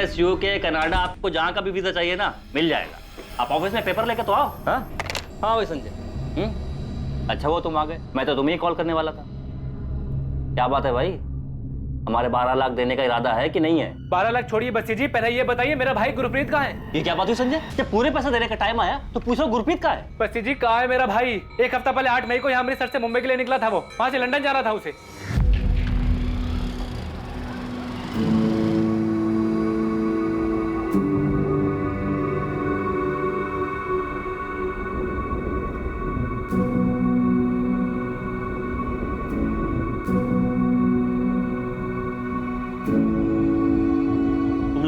US, UK, Canada, आपको जहाँ का भी वीजा चाहिए ना मिल जाएगा। आप ऑफिस में पेपर लेके तो आओ। हाँ हाँ भाई संजय। अच्छा वो तुम आ गए, मैं तो तुम्हें ही कॉल करने वाला था। क्या बात है भाई, हमारे 12 लाख देने का इरादा है कि नहीं है? 12 लाख छोड़िए बस्सी जी, पहले ये बताइए मेरा भाई गुरप्रीत कहाँ है? ये क्या बात हुई संजय, जब पूरे पैसा देने का टाइम आया तो पूछो गुरप्रीत कहाँ है? बस्सी जी कहाँ है मेरा भाई? एक हफ्ता पहले 8 मई को यहाँ अमृतसर से मुंबई के लिए निकला था, वो वहां से लंदन जाना था उसे।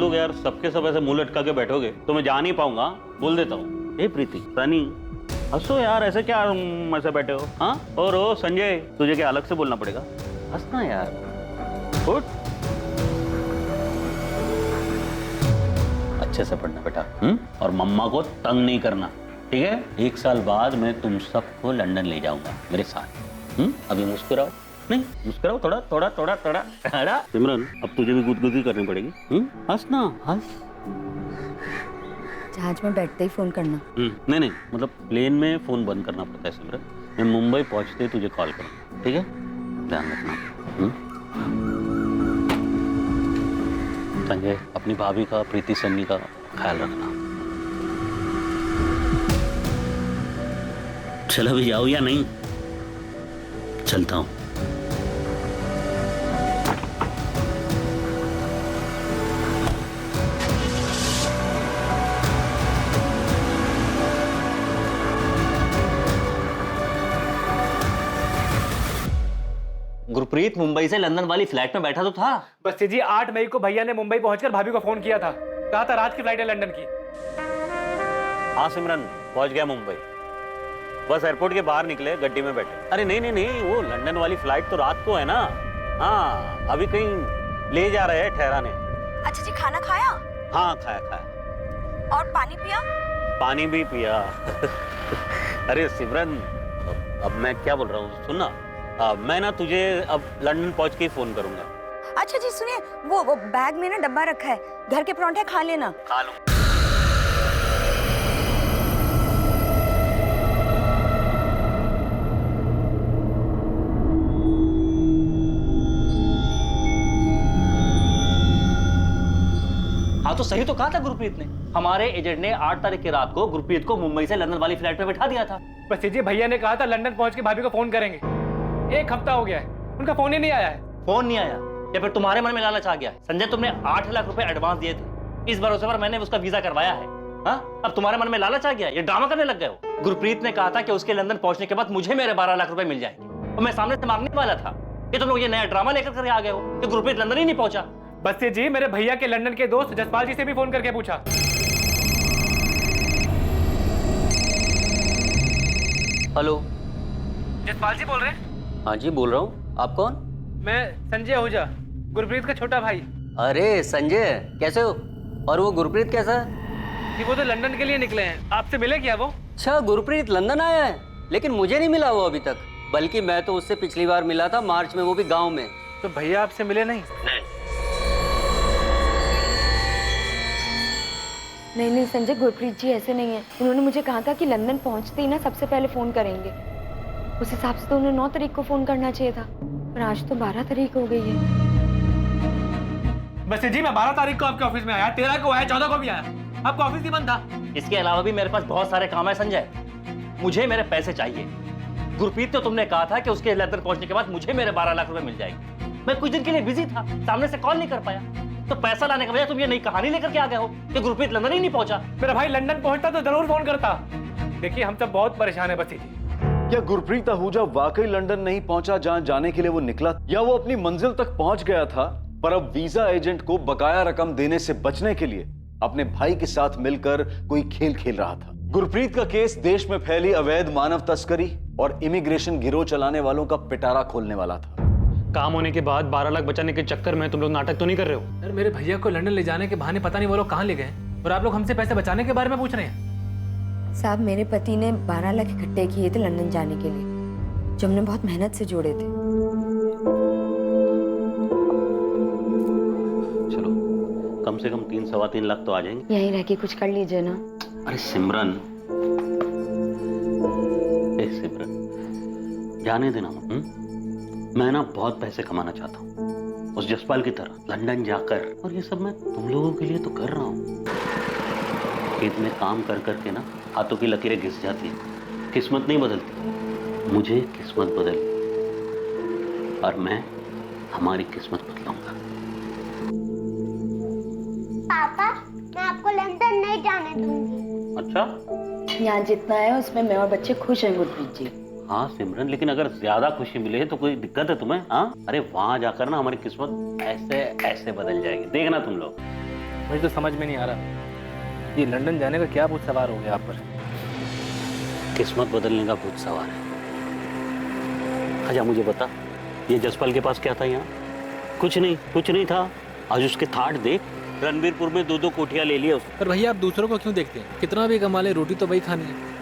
यार सबके सब ऐसे मुंह लटका के बैठोगे तो मैं जा नहीं पाऊंगा, बोल देता हूँ। ए प्रीति, सनी, हंसो यार, ऐसे क्या ऐसे बैठे हो? हाँ और ओ संजय, तुझे क्या अलग से बोलना पड़ेगा? हंसना यार, उठ। अच्छे से पढ़ना बेटा, और मम्मा को तंग नहीं करना, ठीक है? 1 साल बाद मैं तुम सबको लंदन ले जाऊंगा मेरे साथ। अभी मुस्कुराओ, नहीं मुस्कुराओ, थोड़ा थोड़ा थोड़ा थोड़ा थोड़ा। सिमरन, अब तुझे भी गुदगुदी करनी पड़ेगी। हंस ना, हंस। जहाज में बैठते ही फोन करना। नहीं नहीं, मतलब प्लेन में फोन बंद करना पड़ता है सिमरन। मैं मुंबई पहुंचते ही तुझे कॉल करूंगा, ठीक है? ध्यान रखना। संजय, अपनी भाभी का, प्रीति सन्नी का ख्याल रखना। चलो भी जाओ या नहीं? चलता हूँ। गुरप्रीत मुंबई से लंदन वाली फ्लाइट में बैठा तो था। बस्सी जी 8 मई को भैया ने मुंबई पहुंचकर भाभी को फोन किया था, कहा था रात की फ्लाइट है लंदन की। हाँ सिमरन, पहुंच गया मुंबई। बस एयरपोर्ट के बाहर निकले, गड्डी में बैठे। अरे नहीं नहीं नहीं, वो लंदन वाली फ्लाइट तो रात को है ना। हाँ, अभी कहीं ले जा रहे हैं ठहराने। अच्छा जी, खाना खाया? हाँ खाया खाया। और पानी पिया? पानी भी पिया। अरे सिमरन, अब मैं क्या बोल रहा हूँ, सुन ना, मैं ना तुझे अब लंदन पहुंच के ही फोन करूंगा। अच्छा जी सुनिए, वो बैग में ना डब्बा रखा है, घर के परांठे खा लेना। खा लूं। हाँ तो सही तो कहा था गुरप्रीत ने। हमारे एजेंट ने 8 तारीख की रात को गुरप्रीत को मुंबई से लंदन वाली फ्लाइट में बैठा दिया था। बस्सी जी भैया ने कहा था लंदन पहुंच के भाभी को फोन करेंगे। 1 हफ्ता हो गया है, उनका फोन ही नहीं आया है। फोन नहीं आया या फिर तुम्हारे मन में लालच आ गया? संजय, तुमने 8 लाख रुपए एडवांस दिए थे, इस भरोसे पर मैंने उसका वीजा करवाया है। हाँ, अब तुम्हारे मन में लालच आ गया, ये ड्रामा करने लग गए हो। गुरप्रीत ने कहा था कि उसके लंदन पहुंचने के बाद मुझे मेरे 12 लाख रुपए मिल जाएंगे, और मैं सामने से मांगने वाला था कि तुम लोग ये नया ड्रामा लेकर कर आ गए हो कि गुरप्रीत लंदन ही नहीं पहुंचा। बस्सी जी, मेरे भैया के लंदन के दोस्त जसपाल जी से भी फोन करके पूछा। हेलो, जसपाल जी बोल रहे हैं? हाँ जी बोल रहा हूँ, आप कौन? मैं संजय आहूजा, गुरप्रीत का छोटा भाई। अरे संजय, कैसे हो? और वो गुरप्रीत कैसा है? जी वो तो लंदन के लिए निकले हैं, आपसे मिले क्या वो? अच्छा, गुरप्रीत लंदन आया है, लेकिन मुझे नहीं मिला वो अभी तक। बल्कि मैं तो उससे पिछली बार मिला था मार्च में, वो भी गांव में। तो भैया आपसे मिले नहीं? नहीं संजय, गुरप्रीत जी ऐसे नहीं है। उन्होंने मुझे कहा था कि लंदन पहुंचते ही ना सबसे पहले फोन करेंगे। उस हिसाब से तो उन्हें 9 तारीख को फोन करना चाहिए था, पर आज तो 12 तारीख हो गई है। बस जी मैं 12 तारीख को आपके ऑफिस में आया, 13 को आया, 14 को भी आया, आपका ऑफिस ही बंद था। इसके अलावा भी मेरे पास बहुत सारे काम है संजय, मुझे मेरे पैसे चाहिए। गुरप्रीत तो तुमने कहा था कि उसके लंदन पहुंचने के बाद मुझे मेरे 12 लाख रुपए मिल जाएंगे। मैं कुछ दिन के लिए बिजी था, सामने से कॉल नहीं कर पाया, तो पैसा लाने के बजाय तुम ये नई कहानी लेकर के आ गए हो कि गुरप्रीत लंदन ही नहीं पहुंचा। मेरा भाई लंदन पहुंचता तो जरूर फोन करता। देखिए हम सब बहुत परेशान है बस्सी जी। क्या गुरप्रीत आहूजा वाकई लंदन नहीं पहुंचा जहां जाने के लिए वो निकला, या वो अपनी मंजिल तक पहुंच गया था पर अब वीजा एजेंट को बकाया रकम देने से बचने के लिए अपने भाई के साथ मिलकर कोई खेल खेल रहा था? गुरप्रीत का केस देश में फैली अवैध मानव तस्करी और इमिग्रेशन गिरोह चलाने वालों का पिटारा खोलने वाला था। काम होने के बाद 12 लाख बचाने के चक्कर में तुम लोग नाटक तो नहीं कर रहे हो? यार मेरे भैया को लंदन ले जाने के बहाने पता नहीं वो लोग कहाँ ले गए, और आप लोग हमसे पैसे बचाने के बारे में पूछ रहे हैं। साहब, मेरे पति ने 12 लाख इकट्ठे किए थे लंदन जाने के लिए, जो हमने बहुत मेहनत से जोड़े थे। चलो, कम कम से कम 3-3.25 लाख तो आ जाएंगे। यहीं रह के कुछ कर लीजिए ना। अरे सिमरन, सिमरन जाने देना। मैं ना बहुत पैसे कमाना चाहता हूँ उस जसपाल की तरह, लंदन जाकर। और ये सब मैं तुम लोगों के लिए तो कर रहा हूँ। खेत में काम कर करके ना हाथों की लकीरें घिस जाती है, किस्मत नहीं बदलती। मुझे किस्मत बदल और मैं हमारी किस्मत बदलाऊंगा। पापा, मैं आपको लंदन नहीं जाने दूंगी। अच्छा, यहाँ जितना है उसमें मैं और बच्चे खुश हैं गुरप्रीत जी। हाँ सिमरन, लेकिन अगर ज्यादा खुशी मिले तो कोई दिक्कत है तुम्हें? हाँ, अरे वहां जाकर ना हमारी किस्मत ऐसे ऐसे बदल जाएगी, देखना तुम लोग। मुझे तो समझ में नहीं आ रहा, ये लंदन जाने का क्या भूत सवार हो गया आप पर? किस्मत बदलने का भूत सवार है। अच्छा मुझे बता, ये जसपाल के पास क्या था यहाँ? कुछ नहीं था। आज उसके थाट देख, रणबीरपुर में 2-2 कोठियां ले लिया उसने। पर भैया आप दूसरों को क्यों देखते हैं? कितना भी कमा ले, रोटी तो वही खानी है।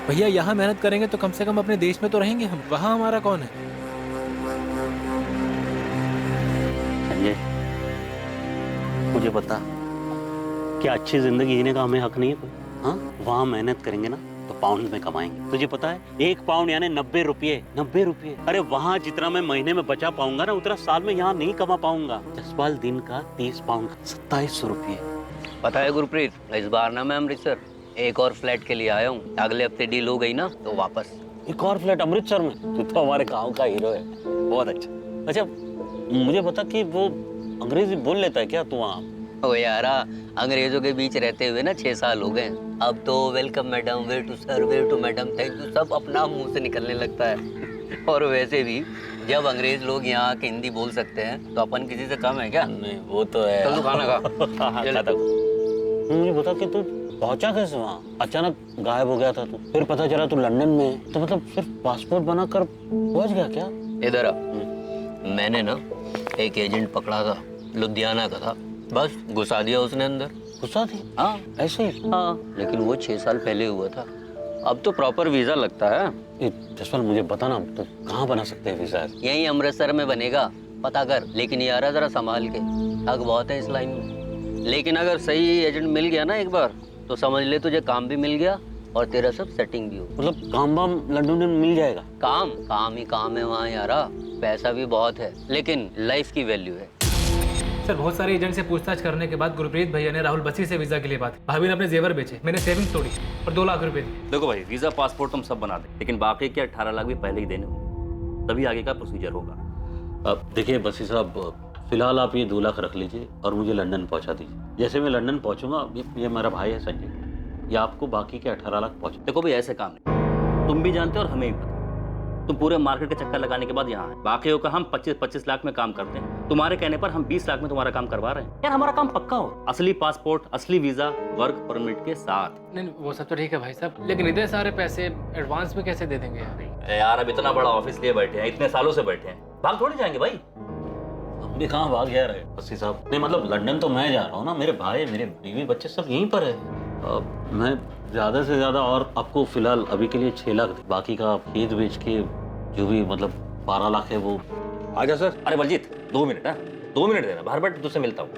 भैया यहाँ मेहनत करेंगे तो कम से कम अपने देश में तो रहेंगे हम, वहाँ हमारा कौन है? संजय, मुझे बता, क्या अच्छी जिंदगी जीने का हमें हक नहीं है कोई? हाँ, वहाँ मेहनत करेंगे ना तो पाउंड में कमाएंगे। तुझे पता है 1 पाउंड यानी 90 रुपये। 90 रुपये। अरे वहाँ जितना मैं महीने में बचा पाऊंगा ना, उतना साल में यहाँ नहीं कमा पाऊंगा। जसपाल दिन का 30 पाउंड, 2700 रुपये। पता है गुरप्रीत, इस बार ना मैं अमृतसर एक और फ्लैट के लिए आया हूँ। अगले हफ्ते डील हो गई ना तो वापस। एक और फ्लैट अमृतसर में? तू तो हमारे गांव का हीरो है। बहुत अच्छा। अच्छा मुझे बता कि वो अंग्रेजी बोल लेता है क्या तू वहाँ? ओ यारा, अंग्रेजों के बीच रहते हुए ना 6 साल हो गए। अब तो welcome madam, where to sir, where to madam, thank you सब अपना मुंह से निकलने लगता है। और वैसे भी जब अंग्रेज लोग यहाँ आके हिंदी बोल सकते हैं तो अपन किसी से कम है क्या? नहीं वो तो है। चल तू खाना खा। मुझे बता कि तू पहुंचा कैसे वहाँ? अचानक गायब हो गया था तू, फिर पता चला तू लंदन में। तो मतलब सिर्फ पासपोर्ट बनाकर पहुंच गया क्या? इधर आ। मैंने ना एक एजेंट पकड़ा था, लुधियाना का था, बस घुसा दिया उसने अंदर। घुसा दी? हाँ ऐसे ही? हाँ, लेकिन वो 6 साल पहले हुआ था। अब तो प्रॉपर वीजा लगता है। ये जसपाल मुझे बता ना, तो कहाँ बना सकते हैं वीजा? यहीं अमृतसर में बनेगा, पता कर। लेकिन यार जरा संभाल के, ठग बहुत है इस लाइन में। लेकिन अगर सही एजेंट मिल गया ना एक बार, तो समझ ले तुझे काम भी मिल गया और तेरा सब सेटिंग भी हो। मतलब काम वाम लंदन में मिल जाएगा? काम ही काम है वहाँ यारा। पैसा भी बहुत है, लेकिन लाइफ की वैल्यू है। सर बहुत सारे एजेंट से पूछताछ करने के बाद गुरप्रीत भैया ने राहुल बसी से वीजा के लिए बात की। भाभी ने अपने जेवर बेचे, मैंने सेविंग्स तोड़ी और 2 लाख रुपए दिए। देखो भाई, वीजा पासपोर्ट तुम सब बना दें, लेकिन बाकी के 18 लाख भी पहले ही देने होंगे, तभी आगे का प्रोसीजर होगा। अब देखिए बसी साहब, फिलहाल आप ये 2 लाख रख लीजिए और मुझे लंदन पहुंचा दीजिए। जैसे मैं लंदन पहुंचूंगा, ये मेरा भाई है संजय, ये आपको बाकी के 18 लाख पहुंचा। देखो भाई, ऐसे काम नहीं, तुम भी जानते हो और हमें भी पता। तुम पूरे मार्केट के चक्कर लगाने के बाद यहाँ है, बाकियों का हम 25-25 लाख में काम करते हैं। तुम्हारे कहने पर हम 20 लाख में तुम्हारा काम करवा रहे हैं। यार हमारा काम पक्का हो, असली पासपोर्ट, असली वीजा, वर्क परमिट के साथ। नहीं वो सब तो ठीक है भाई साहब, लेकिन इतने सारे पैसे एडवांस में कैसे दे देंगे यार? यार अब इतना बड़ा ऑफिस लिए बैठे हैं, इतने सालों से बैठे हैं, भाग थोड़ी जाएंगे भाई। हम भी कहाँ भाग जा रहे हैं बसी साहब? नहीं मतलब लंदन तो मैं जा रहा हूँ ना, मेरे भाई, मेरे बीवी बच्चे सब यहीं पर है। मैं ज्यादा से ज्यादा और आपको फिलहाल अभी के लिए 6 लाख, बाकी का खेत बेच के जो भी मतलब 12 लाख है वो। आजा सर। अरे बलजीत 2 मिनट, 2 मिनट देना, बाहर बैठ तुझसे मिलता हूँ।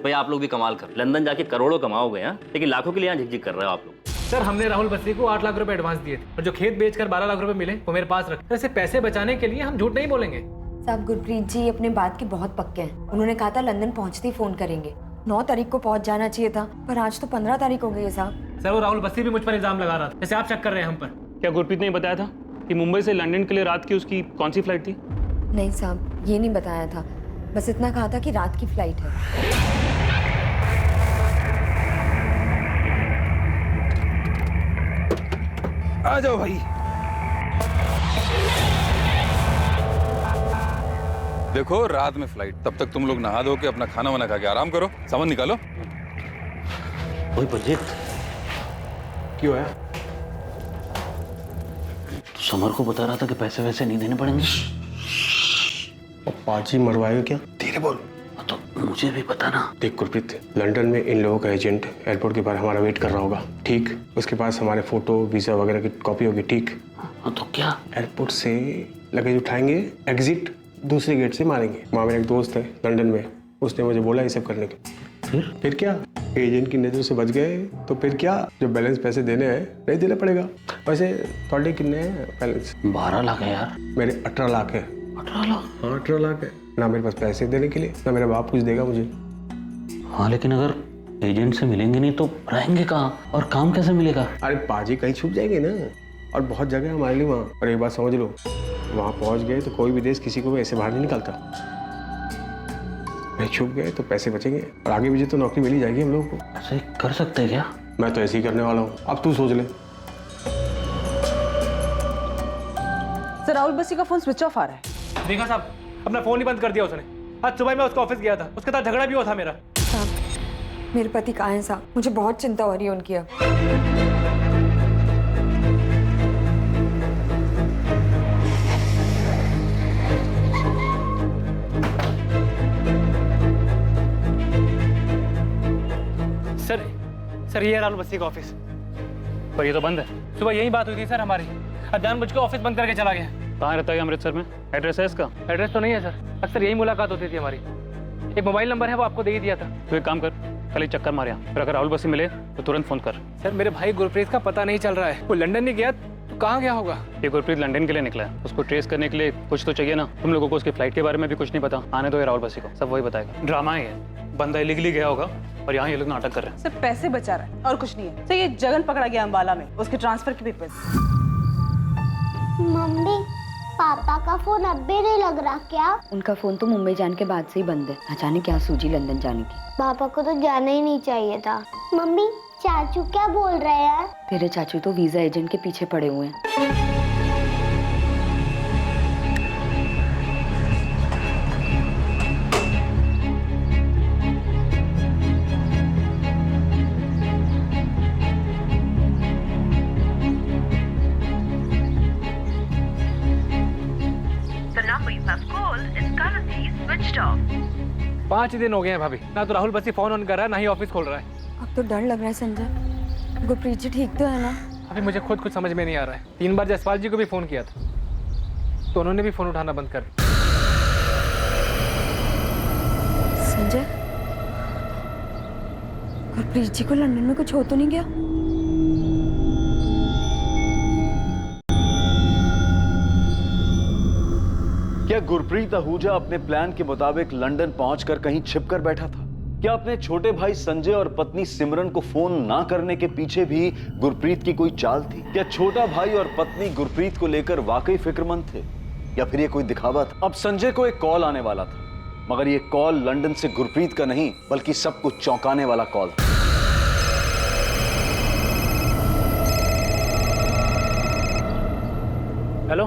भाई आप लोग भी कमाल कर, लंदन जाके करोड़ों कमाओगे हैं, लेकिन लाखों के लिए यहाँ झिकझिक कर रहे हो आप लोग। सर हमने राहुल बसी को 8 लाख रुपए एडवांस दिए थे और जो खेत बेचकर 12 लाख रुपए मिले वो मेरे पास रखे। ऐसे पैसे बचाने के लिए हम झूठ नहीं बोलेंगे। साहब गुरप्रीत जी अपने बात के बहुत पक्के हैं। उन्होंने कहा था लंदन पहुंचते ही फोन करेंगे। 9 तारीख को पहुंच जाना चाहिए था, पर आज तो 15 तारीख हो गई है साहब। सर वो राहुल बसी भी मुझ पर इल्जाम लगा रहा था, जैसे आप शक कर रहे हैं हम पर। क्या गुरप्रीत ने बताया था कि मुंबई से लंदन के लिए रात की उसकी कौन सी फ्लाइट थी? नहीं साहब, ये नहीं बताया था, बस इतना कहा था कि रात की फ्लाइट है। आ जाओ भाई। देखो रात में फ्लाइट, तब तक तुम लोग नहा धो के अपना खाना वाना खा के आराम करो, सामान निकालो। वही बलजीत, क्यों है? तो समर को बता रहा था कि पैसे वैसे नहीं देने पड़ेंगे। पाजी मरवाएगा क्या? धीरे बोल। तो मुझे भी पता ना। देख गुरप्रीत, लंदन में इन लोगों का एजेंट एयरपोर्ट के बाहर हमारा वेट कर रहा होगा, ठीक? उसके पास हमारे फोटो, वीजा वगैरह की कॉपी होगी, ठीक? हाँ तो क्या? एयरपोर्ट से लगेज उठाएंगे, एग्जिट दूसरे गेट से मारेंगे। वहाँ मेरा एक दोस्त है लंदन में, उसने मुझे बोला ये सब करने के। फिर क्या, एजेंट की नज़र से बच गए तो फिर क्या, जो बैलेंस पैसे देने हैं नहीं देना पड़ेगा। वैसे थोड़े कितने हैं बैलेंस? 12 लाख है यार। मेरे 18 लाख है। 18 लाख? हाँ 18 लाख है। ना मेरे पास पैसे देने के लिए, ना मेरा बाप कुछ देगा मुझे। हाँ लेकिन अगर एजेंट से मिलेंगे नहीं तो रहेंगे कहाँ और काम कैसे मिलेगा? अरे पाजी कहीं छुप जाएंगे ना, और बहुत जगह है हमारे लिए वहाँ। और एक बात समझ लो, वहाँ पहुँच गए तो कोई भी देश किसी को भी ऐसे बाहर नहीं निकालता। नहीं छुप गए तो पैसे बचेंगे और आगे भी तो नौकरी मिल ही जाएगी हम लोगों को। ऐसे कर सकते हैं क्या? मैं तो ऐसे ही करने वाला हूँ, अब तू सोच ले। सर राहुल बस्सी का फोन स्विच ऑफ आ रहा है। देखा साहब, अपना फोन ही बंद कर दिया उसने। आज सुबह मैं उसका ऑफिस गया था, उसके साथ झगड़ा भी हुआ था मेरा। साहब मेरे पति कहाँ हैं साहब? मुझे बहुत चिंता हो रही है उनकी अब। सर ये है राहुल बस्सी का ऑफिस, पर ये तो बंद है। सुबह यही बात हुई थी सर हमारी, अब जानबूझ के ऑफिस बंद करके चला गया। कहाँ रहता है अमृतसर में? एड्रेस है इसका? एड्रेस तो नहीं है सर, अक्सर यही मुलाकात होती थी हमारी। एक मोबाइल नंबर है वो आपको दे ही दिया था। तो एक काम कर, कल ही चक्कर मार यहाँ, फिर अगर राहुल बस्सी मिले तो तुरंत फोन कर। सर मेरे भाई गुरप्रीत का पता नहीं चल रहा है, वो लंदन नहीं गया तो कहाँ गया होगा? ये गुरप्रीत लंदन के लिए निकला है, उसको ट्रेस करने के लिए कुछ तो चाहिए ना। तुम लोगों को उसकी फ्लाइट के बारे में भी कुछ नहीं पता। आने दो राहुल बस्सी को, सब वही बताएगा। ड्रामा है, बंदा इलीगली गया होगा और यहाँ ये लोग नाटक कर रहे हैं। सर पैसे बचा रहा है और कुछ नहीं है। सर ये जगन पकड़ा गया अम्बाला में, उसके ट्रांसफर के पेपर। मम्मी पापा का फोन अब भी नहीं लग रहा क्या? उनका फोन तो मुंबई जाने के बाद से ही बंद है। अचानक क्या सूझी लंदन जाने की? पापा को तो जाना ही नहीं चाहिए था। मम्मी चाचू क्या बोल रहे हैं? तेरे चाचू तो वीजा एजेंट के पीछे पड़े हुए हैं। The number you have called is currently switched off. 5 दिन हो गए हैं भाभी, ना तो राहुल बस्सी फोन ऑन कर रहा है ना ही ऑफिस खोल रहा है। अब तो डर लग रहा है संजय। गुरप्रीत जी ठीक तो है ना? अभी मुझे खुद कुछ समझ में नहीं आ रहा है। 3 बार जसपाल जी को भी फोन किया था तो उन्होंने भी फोन उठाना बंद कर दिया। संजय गुरप्रीत जी को लंदन में कुछ हो तो नहीं गया? क्या गुरप्रीत आहूजा अपने प्लान के मुताबिक लंदन पहुंचकर कहीं छिपकर बैठा था? क्या अपने छोटे भाई संजय और पत्नी सिमरन को फोन ना करने के पीछे भी गुरप्रीत की कोई चाल थी? क्या छोटा भाई और पत्नी गुरप्रीत को लेकर वाकई फिक्रमंद थे या फिर ये कोई दिखावा था? अब संजय को एक कॉल आने वाला था, मगर ये कॉल लंदन से गुरप्रीत का नहीं बल्कि सबको चौंकाने वाला कॉल था। हेलो,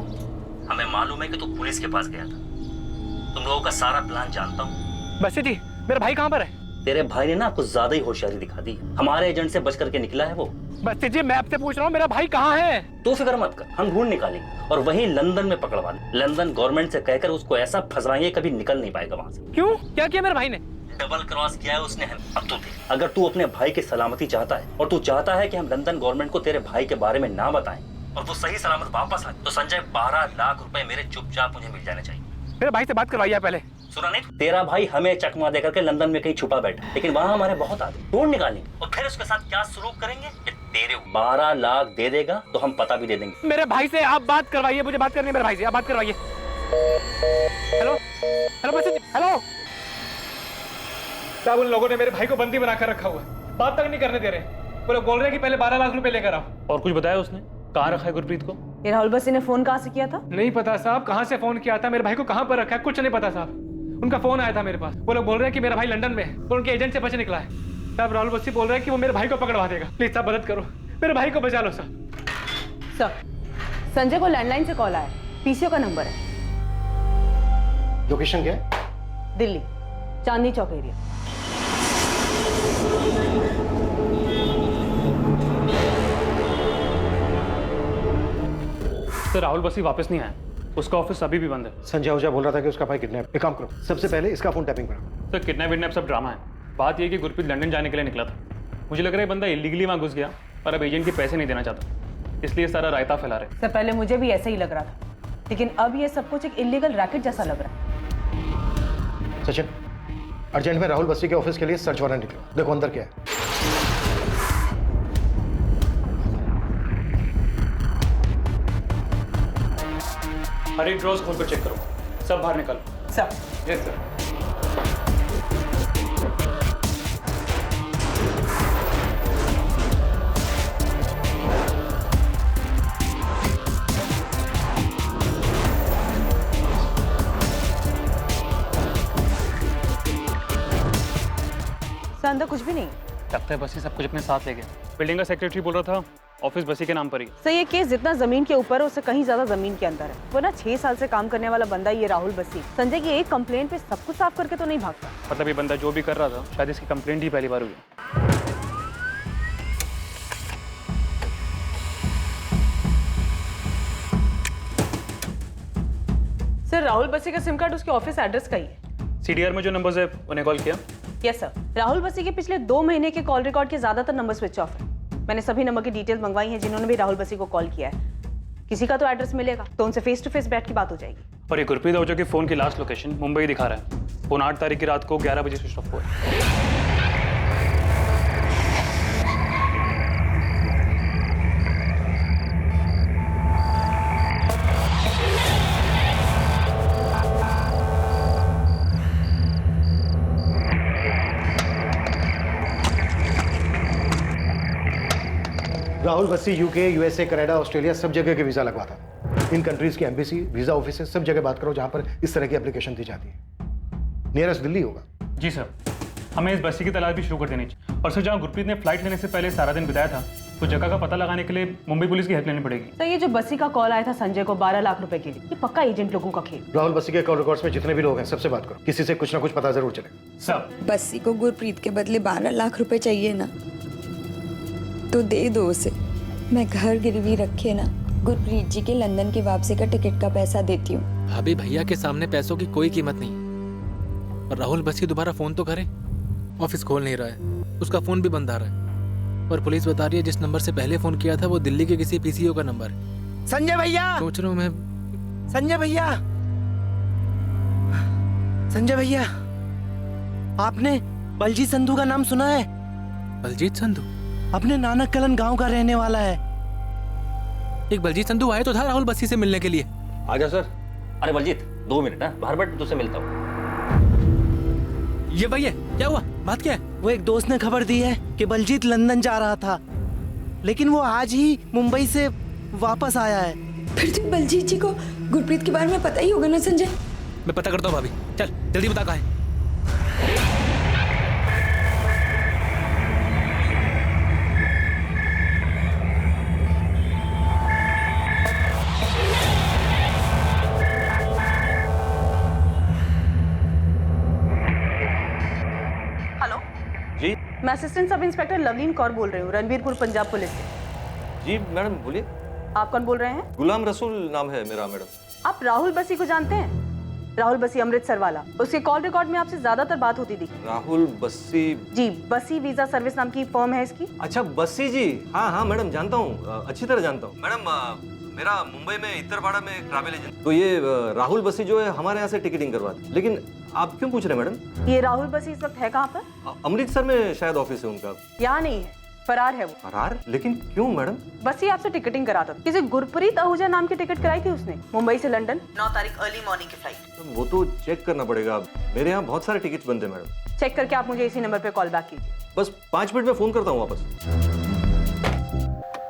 हमें मालूम है कि तू पुलिस के पास गया था। तुम लोगों का सारा प्लान जानता हूँ। बस्सी जी मेरा भाई कहाँ पर है? तेरे भाई ने ना कुछ ज्यादा ही होशियारी दिखा दी। हमारे एजेंट से बच करके निकला है वो। बस्सी जी मैं आपसे पूछ रहा हूँ मेरा भाई कहाँ है? तू फिक्र मत कर, हम ढूंढ निकालेंगे और वहीं लंदन में पकड़वा लेंगे। लंदन गवर्नमेंट से कहकर उसको ऐसा फंसवाएंगे कभी निकल नहीं पाएगा वहां से। क्यों, क्या किया मेरे भाई ने? डबल क्रॉस किया है उसने। अब तू देख, अगर तू अपने भाई की सलामती चाहता है और तू चाहता है कि हम लंदन गवर्नमेंट को तेरे भाई के बारे में ना बताएं और वो सही सलामत वापस आए, तो संजय 12 लाख रुपए मेरे चुपचाप मुझे मिल जाने चाहिए। मेरे भाई से बात करवाइए पहले। सुना नहीं? तेरा भाई हमें चकमा देकर के लंदन में कहीं छुपा बैठा, लेकिन वहां हमारे बहुत आदमी ढूंढ निकालेंगे और फिर उसके साथ क्या सलूक करेंगे कि तेरे 12 लाख दे देगा तो हम पता भी दे देंगे। मेरे भाई से आप बात करवाइए, मुझे बात करनी है मेरे भाई से, आप बात करवाइए। हेलो हेलो बस्सी जी, हेलो साहब, उन लोगों ने मेरे भाई को बंदी बनाकर रखा हुआ है, बात तक नहीं करने दे रहे। वो लोग बोल रहे हैं कि पहले 12 लाख रुपए लेकर आओ। और कुछ बताया उसने? कहाँ रखा है गुरप्रीत को? ये राहुल बस्सी ने फोन कहाँ से किया था? नहीं पता साहब, कहाँ से फोन किया था, मेरे भाई को कहाँ पर रखा है कुछ नहीं पता साहब। उनका फोन आया था मेरे पास, वो लोग बोल रहे हैं कि मेरा भाई लंदन में है, तो उनके एजेंट से बच निकला है। साहब राहुल बस्सी बोल रहे हैं कि वो मेरे भाई को पकड़वा देगा। प्लीज साहब मदद करो, मेरे भाई को बचा लो साहब। सर संजय को लैंडलाइन से कॉल आया, पीसीओ का नंबर है। लोकेशन क्या है? दिल्ली चांदनी चौक एरिया। सर राहुल बस्सी वापस नहीं आया, उसका ऑफिस अभी भी बंद है। संजय आहूजा बोल रहा था कि उसका भाई किडनैप। एक काम करो, सबसे पहले इसका फोन टैपिंग करो। सर किडनैप विडनैप सब ड्रामा है। बात यह कि गुरप्रीत लंदन जाने के लिए निकला था। मुझे लग रहा है बंदा इलीगली वहाँ घुस गया और अब एजेंट के पैसे नहीं देना चाहता, इसलिए सारा रायता फैला रहे। सर पहले मुझे भी ऐसे ही लग रहा था, लेकिन अब ये सब कुछ एक इलीगल रैकेट जैसा लग रहा है। सचिन, अर्जेंट में राहुल बस्सी के ऑफिस के लिए सर्च वारंट निकलो, देखो अंदर क्या है। हर एक ड्रॉज खोल कर चेक करो, सब बाहर निकालो। Sir yes sir. सर अंदर कुछ भी नहीं। लगता है बसी सब कुछ अपने साथ ले गया। बिल्डिंग का सेक्रेटरी बोल रहा था ऑफिस बसी के नाम पर ही। सर ये केस जितना जमीन के ऊपर है उससे कहीं ज्यादा जमीन के अंदर है। वो ना 6 साल से काम करने वाला बंदा ये राहुल बस्सी संजय की एक कंप्लेंट पे सब कुछ साफ करके तो नहीं भागता। मतलब ये बंदा जो भी कर रहा था शायद इसकी कंप्लेंट ही पहली बार हुई। सर राहुल बस्सी का सिम कार्ड उसके ऑफिस एड्रेस का ही है। सीडीआर में जो नंबर्स है उन्हें कॉल किया? Yes sir. राहुल बस्सी के पिछले 2 महीने के कॉल रिकॉर्ड के ज्यादातर नंबर स्विच ऑफ है। मैंने सभी नंबर की डिटेल्स मंगवाई हैं जिन्होंने भी राहुल बस्सी को कॉल किया है। किसी का तो एड्रेस मिलेगा तो उनसे फेस टू फेस बैठ की बात हो जाएगी। और ये गुरप्रीत आहूजा के फोन की लास्ट लोकेशन मुंबई दिखा रहा है। फोन 8 तारीख की रात को 11 बजे स्विच ऑफ हुआ है। Rahul Bassi UK, USA, Canada, Australia सब जगह के वीजा लगवाता। इन कंट्रीज की एम्बेसी, वीजा ऑफिस सब जगह बात करो जहां पर इस तरह की एप्लीकेशन दी जाती है। नियरेस्ट दिल्ली होगा। जी सर, हमें इस बस्सी की तलाश भी शुरू कर देनी चाहिए। और सर जहाँ गुरप्रीत ने फ्लाइट लेने से पहले सारा दिन बिताया था तो जगह का पता लगाने के लिए मुंबई पुलिस की हेल्प लेनी पड़ेगी। सर ये जो बस्सी का कॉल आया था संजय को 12 लाख रुपए के लिए, ये पक्का एजेंट लोगों का खेल। राहुल बस्सी के कॉल रिकॉर्ड्स में जितने भी लोग हैं सबसे बात करो, किसी से कुछ ना कुछ पता जरूर चलेगा। सर बस्सी को गुरप्रीत के बदले 12 लाख रुपए चाहिए ना, तो दे दो उसे। मैं घर गिरवी रखे ना गुरप्रीत जी के लंदन की वापसी का टिकट का पैसा देती हूँ। भाभी भैया के सामने पैसों की कोई कीमत नहीं। और राहुल बस्सी दोबारा फोन तो करे, ऑफिस खोल नहीं रहा है, उसका फोन भी बंद आ रहा है। और पुलिस बता रही है जिस नंबर से पहले फोन किया था वो दिल्ली के किसी पीसीओ का नंबर है। संजय भैया, सोच रहा हूँ मैं। संजय भैया, संजय भैया, आपने बलजीत संधू का नाम सुना है? बलजीत संधू अपने नानक कलन गांव का रहने वाला है। एक बलजीत संधू आए तो था राहुल बस्सी से मिलने के लिए। आजा सर। अरे बलजीत 2 मिनट ना बाहर बैठ, तुझसे मिलता हूँ। ये भैया क्या हुआ, बात क्या है? वो एक दोस्त ने खबर दी है कि बलजीत लंदन जा रहा था, लेकिन वो आज ही मुंबई से वापस आया है। फिर तो बलजीत जी को गुरप्रीत के बारे में पता ही होगा ना संजय। मैं पता करता हूँ भाभी, चल जल्दी बता कहाँ है। जी मैं assistant sub inspector Lovleen Kaur बोल रही हूँ, रणबीरपुर पंजाब पुलिस से। जी मैडम बोलिए। आप कौन बोल रहे हैं? गुलाम रसूल नाम है मेरा मैडम। आप राहुल बस्सी को जानते हैं? राहुल बस्सी अमृतसर वाला, उसके कॉल रिकॉर्ड में आपसे ज्यादातर बात होती दिखी। राहुल बस्सी? जी, बस्सी वीजा सर्विस नाम की फर्म है इसकी। अच्छा बस्सी जी, हाँ हाँ मैडम जानता हूँ, अच्छी तरह जानता हूँ मैडम। मेरा मुंबई में इतरवाड़ा में एक ट्रैवल एजेंट, तो ये राहुल बस्सी जो है हमारे यहाँ से टिकटिंग करवाते। लेकिन आप क्यों पूछ रहे हैं मैडम? ये राहुल बस्सी इस वक्त है कहाँ पर? अमृतसर में शायद ऑफिस है उनका। यहाँ नहीं है, फरार है वो। फरार? लेकिन क्यों मैडम? बस्सी आपसे टिकटिंग कराता था। किसी गुरप्रीत आहूजा नाम की टिकट कराई थी उसने, मुंबई से लंदन, 9 तारीख अर्ली मॉर्निंग की फ्लाइट। वो तो चेक करना पड़ेगा, मेरे यहाँ बहुत सारे टिकट्स बनते हैं मैडम। चेक करके आप मुझे इसी नंबर पे कॉल बैक कीजिए। बस 5 मिनट में फोन करता हूँ वापस।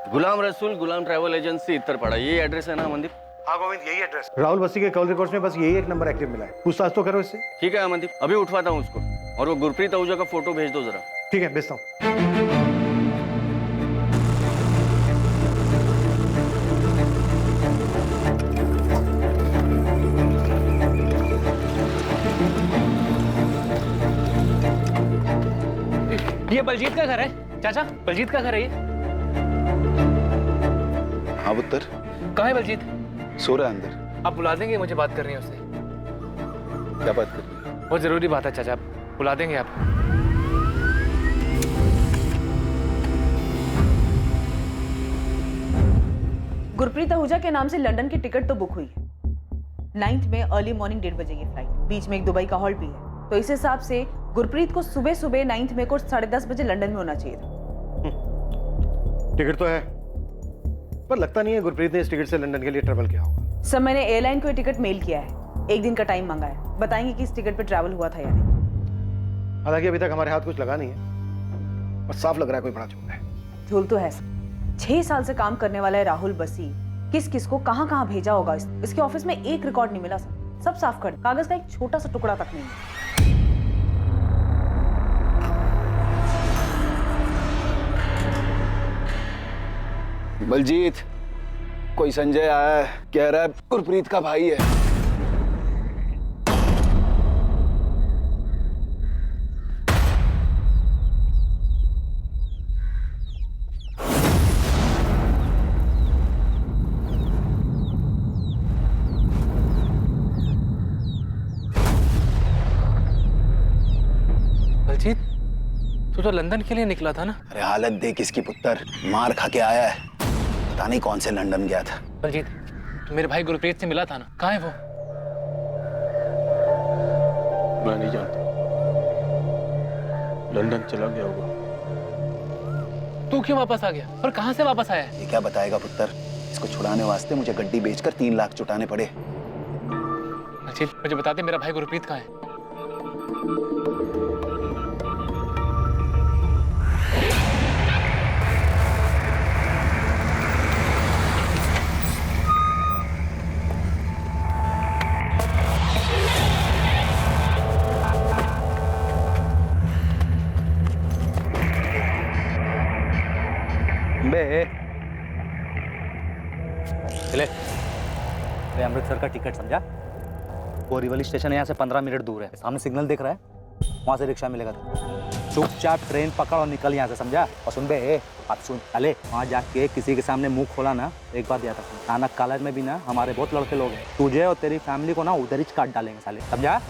गुलाम रसूल, गुलाम ट्रैवल एजेंसी इतरपाड़ा, ये एड्रेस है ना अमनदीप? हाँ गोविंद यही एड्रेस। राहुल बस्सी के कॉल रिकॉर्ड्स में बस यही एक नंबर एक्टिव मिला है, पूछताछ तो करो इससे। ठीक है अमनदीप, अभी उठवाता हूँ उसको। और वो गुरप्रीत आहूजा का फोटो भेज दो जरा। ठीक है भेजता हूँ। ये बलजीत का घर है चाचा, बलजीत का घर है ये। हाँ पुत्र। कहाँ है बलजीत? सो रहा है अंदर। आप बुला देंगे, मुझे बात करनी है उससे। क्या बात करनी है? बहुत जरूरी बात है चाचा, आप बुला देंगे आप? गुरप्रीत आहूजा के नाम से लंदन की टिकट तो बुक हुई है। 9th में अर्ली मॉर्निंग 1:30 बजे की फ्लाइट। बीच में एक दुबई का हॉल्ट भी है। तो इस हिसाब से गुरप्रीत को सुबह सुबह 9 मई को 10:30 बजे लंदन में होना चाहिए था। टिकट तो है, पर लगता नहीं है गुरप्रीत ने इस टिकट से लंदन के लिए ट्रेवल किया होगा। सर, मैंने एयरलाइन को ये टिकट मेल किया है, 1 दिन का टाइम मांगा है, बताएंगे कि इस टिकट पे ट्रैवल हुआ था या नहीं। हालांकि अभी तक हमारे हाथ कुछ लगा नहीं है, पर साफ लग रहा है कोई बड़ा झूठ है। झूल तो है। 6 साल से काम करने वाला है राहुल बसी, किस किस को कहां कहां भेजा होगा। इसके ऑफिस में एक रिकॉर्ड नहीं मिला सर, सब साफ कर, कागज का एक छोटा सा टुकड़ा तक नहीं है। बलजीत, कोई संजय आया है, कह रहा है गुरप्रीत का भाई है। बलजीत, तू तो लंदन के लिए निकला था ना? अरे हालत देख इसकी पुत्र, मार खा के आया है, पता नहीं कौन से लंदन गया था। बलजीत, तू मेरे भाई गुरप्रीत से मिला था ना, कहाँ है वो? मैं नहीं जानता, लंदन चला गया होगा। तू क्यों वापस आ गया और कहाँ से वापस आया है? ये क्या बताएगा पुत्र, इसको छुड़ाने वास्ते मुझे गड्डी बेचकर 3 लाख जुटाने पड़े। बलजीत, मुझे बता दे मेरा भाई गुरप्रीत कहाँ है? ले अमृतसर का टिकट, समझा? बोरीवली स्टेशन यहाँ से 15 मिनट दूर है, सामने सिग्नल दिख रहा है, वहाँ से रिक्शा मिलेगा तो चुपचाप ट्रेन पकड़ और निकल यहाँ से, समझा? और सुन बे, आप सुन, अले वहाँ जाके किसी के सामने मुंह खोला ना, एक बात याद रखना, नानक कॉलेज में भी ना हमारे बहुत लड़के लोग हैं, तुझे और तेरी फैमिली को ना उधर ही काट डालेंगे साले, समझा?